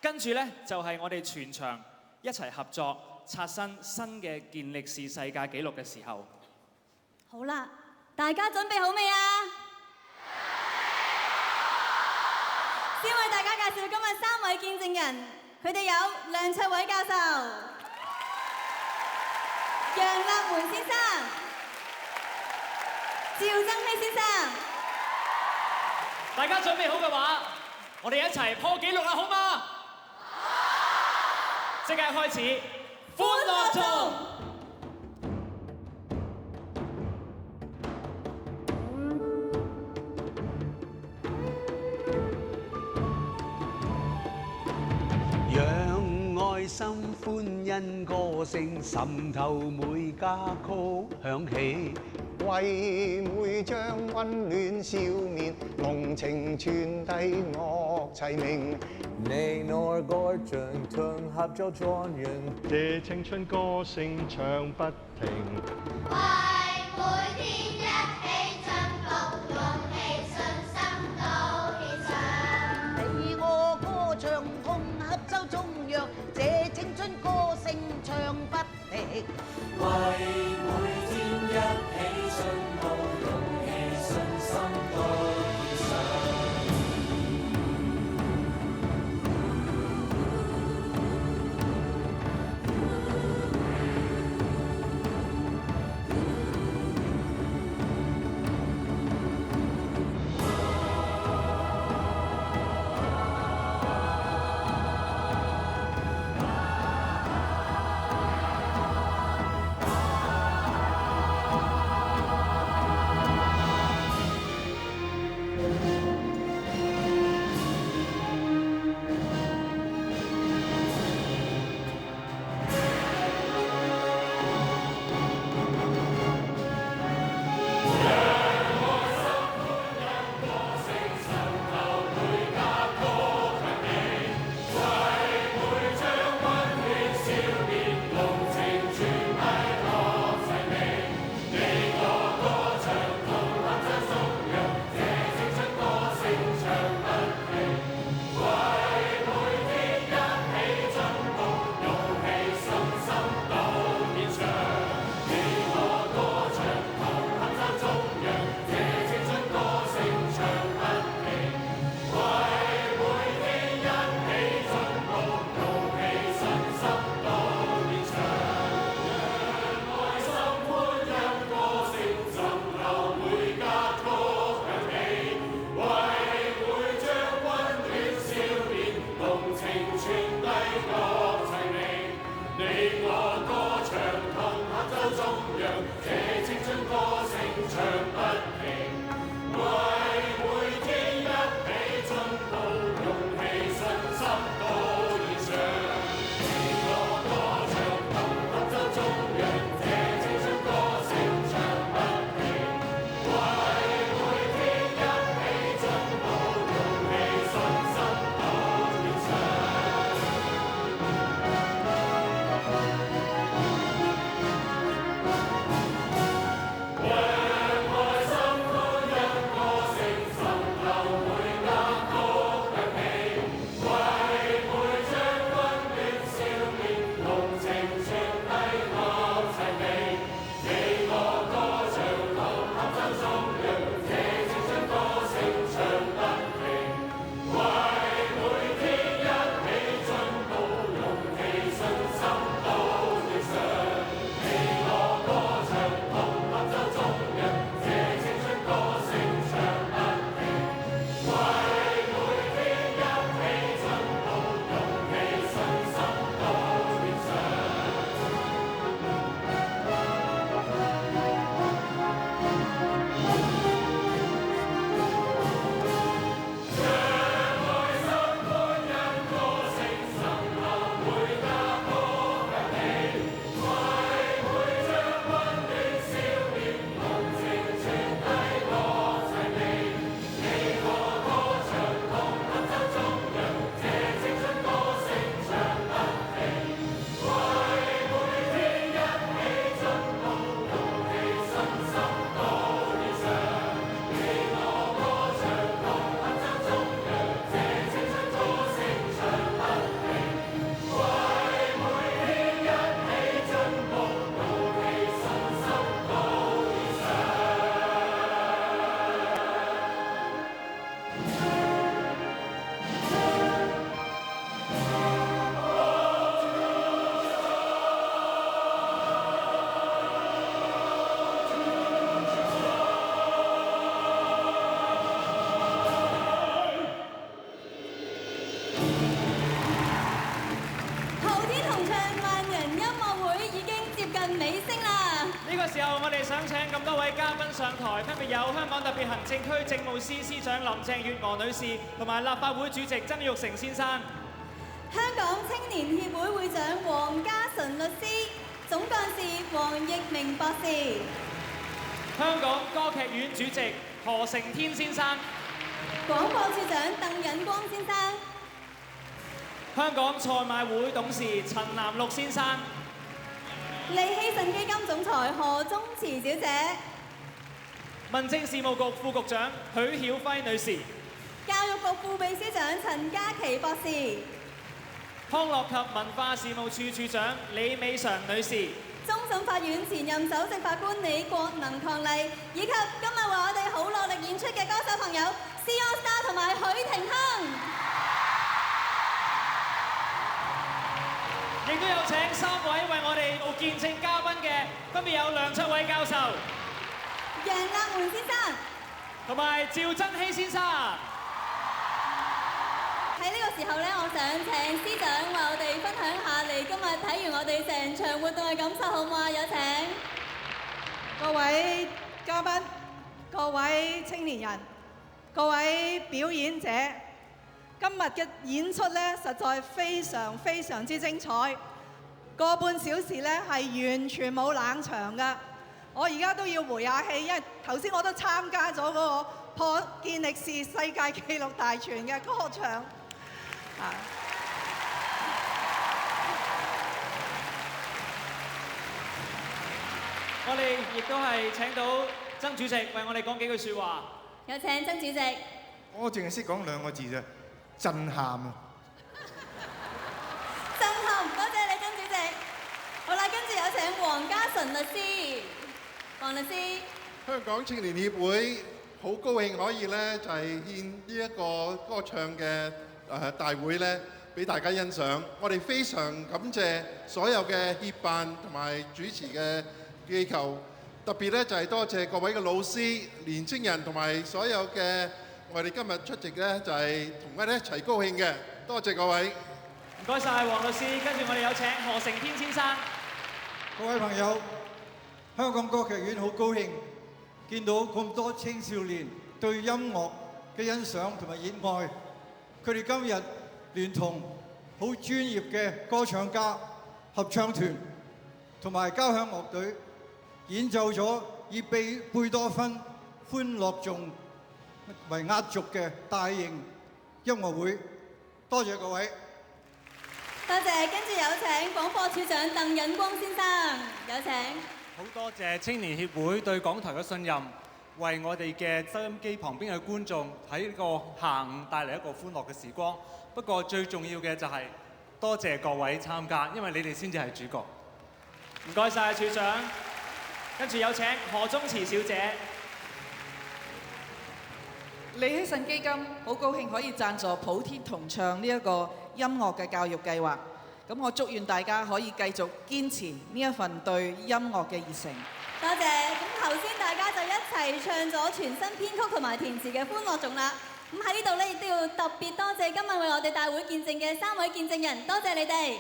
跟住呢，就係我哋全場一齊合作刷新新嘅健力士世界紀錄嘅時候。好啦，大家準備好未啊？先為大家介紹今日3位見證人，佢哋有梁卓偉教授、楊立門先生、趙增熹先生。大家準備好嘅話，我哋一齊破紀錄啦，好嗎？即刻開始，歡樂頌！讓愛心歡欣歌聲滲透每家曲響起，為每張溫暖笑面，濃情傳遞樂齊鳴。你我歌唱同合奏狀元，這青春歌聲唱不停。為每天一起進步，勇氣信心都獻上。你我歌唱同合奏中央，這青春歌聲唱不停。為每天一起進步，勇氣信心都獻上。為愛時候，我哋想請咁多位嘉賓上台，分別有香港特別行政區政務司司長林鄭月娥女士同埋立法會主席曾鈺成先生。香港青年協會會長黃家純律師，總幹事黃奕明博士。香港歌劇院主席何成天先生。廣播處長鄧忍光先生。香港賽馬會董事陳南祿先生。利希慎基金總裁何宗慈小姐。民政事務局副局長許曉輝女士。教育局副秘書長陳嘉琪博士。康樂及文化事務處處長李美嫦女士。終審法院前任首席法官李國能伉儷，以及今日為我哋好努力演出嘅歌手朋友 C AllStar 同埋許廷鏗。亦都有請3位為我哋做見證嘉賓嘅，分別有梁卓偉教授、楊立門先生同埋趙增熹先生。喺呢個時候咧，我想請司長為我哋分享下你今日睇完我哋成場活動嘅感受，好唔好啊？有請各位嘉賓、各位青年人、各位表演者，今日嘅演出咧實在非常之精彩，個半小時咧係完全冇冷場㗎。我而家都要回下氣，因為頭先我都參加咗嗰個破健力士世界紀錄大全嘅歌唱。我哋亦都係請到曾主席為我哋講幾句説話。有請曾主席。我淨係識講2個字啫，震撼啊！震撼，多謝你曾主席。好啦，跟住有請黃家純律師。黃律師。香港青年協會好高興可以咧就係獻呢一個歌唱嘅大會咧，俾大家欣賞。我哋非常感謝所有嘅協辦同埋主持嘅機構，特別咧就係多謝各位嘅老師、年青人同埋所有嘅我哋今日出席咧就係同我哋一齊高興嘅。多謝各位。唔該晒黃律師，跟住我哋有請何成天先生。各位朋友，香港歌劇院好高興見到咁多青少年對音樂嘅欣賞同埋熱愛。佢哋今日聯同好專業嘅歌唱家、合唱團同埋交響樂隊演奏咗以貝多芬《歡樂頌》為壓軸嘅大型音樂會。多謝各位。多謝，跟住有請廣播處長鄧忍光先生，有請。好多謝青年協會對港台嘅信任，為我哋嘅收音機旁邊嘅觀眾喺呢個下午帶嚟一個歡樂嘅時光。不過最重要嘅就係多謝各位參加，因為你哋先至係主角。唔該晒處長，跟住有請何宗慈小姐。利希慎基金好高興可以贊助普天同唱呢一個音樂嘅教育計劃。咁我祝願大家可以繼續堅持呢一份對音樂嘅熱誠。多謝。咁頭先大家就一齊唱咗全新編曲同埋填詞嘅《歡樂頌》啦。咁喺呢度咧，亦都要特別多謝今日為我哋大會見證嘅3位見證人，多謝你哋。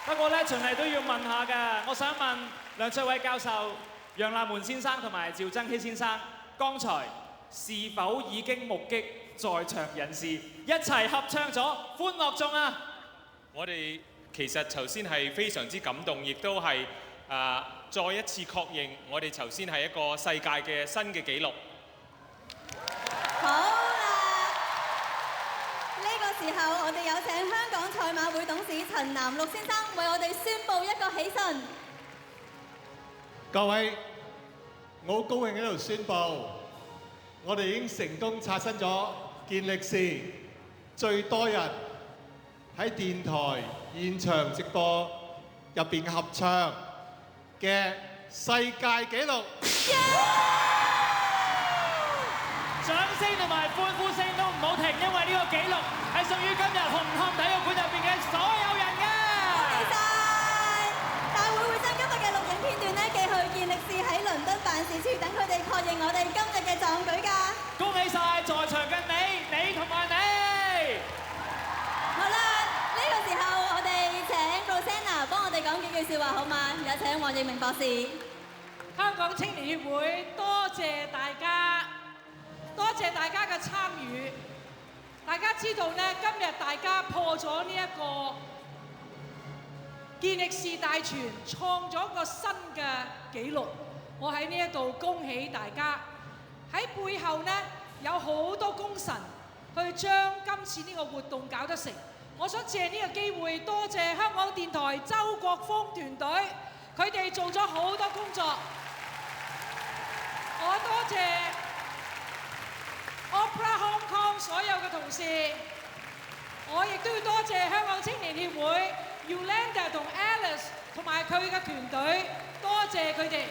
不過咧，循例都要問下㗎。我想問梁卓偉教授、楊立門先生同埋趙增熹先生，剛才是否已經目擊在場人士一齊合唱咗《歡樂頌》啊？我哋其實頭先係非常之感動，亦都係再一次確認我哋頭先係一個世界嘅新嘅紀錄。好啦，呢個時候我哋有請香港賽馬會董事陳南祿先生為我哋宣佈一個喜訊。各位，我好高興喺度宣佈，我哋已經成功刷新咗健力士最多人喺電台現場直播入邊嘅合唱嘅世界紀錄。掌聲同埋歡呼聲都唔好停，因為呢個紀錄係屬於今日紅磡體育館入邊嘅所有人㗎。多謝晒！大會會將今日嘅錄影片段咧寄去健力士喺倫敦辦事處，等佢哋確認我哋今日嘅壯舉㗎。恭喜晒在場嘅你同埋你！好啦，呢個時候我哋請 Rosanna 幫我哋講幾句説話好嗎？有請黃奕明博士。香港青年協會多謝大家，多謝大家嘅參與。大家知道呢，今日大家破咗呢一個健力士大全，創咗個新嘅紀錄。我喺呢一度恭喜大家。喺背後呢，有好多功臣去將今次呢個活動搞得成。我想借呢個機會多謝香港電台周國峰團隊，佢哋做咗好多工作。我多謝 Opera Hong Kong 所有嘅同事，我亦都要多謝香港青年協會 Yolanda 同 Alice 同埋佢嘅團隊，多謝佢哋。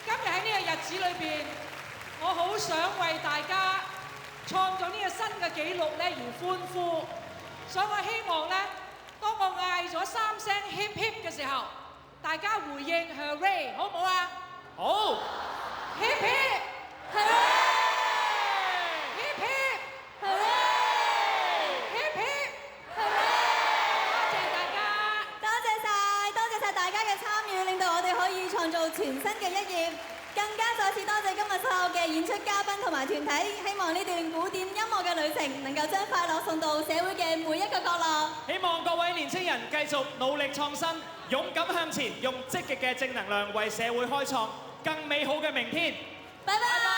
今日喺呢個日子裏邊，我好想為大家創造呢個新嘅紀錄咧而歡呼，所以我希望咧，當我嗌咗3聲 hip hip 嘅時候，大家回應 hooray， 好唔好啊？好 ！hip hip hooray！hip hip hooray！hip hip hooray！多謝大家，多謝晒大家嘅參與，令到我哋可以創造全新嘅一頁。更加再次多謝今日所有嘅演出嘉賓同埋團體，希望呢段古典音樂嘅旅程能夠將快樂送到社會嘅每一個角落。希望各位年青人繼續努力創新，勇敢向前，用積極嘅正能量為社會開創更美好嘅明天。拜拜。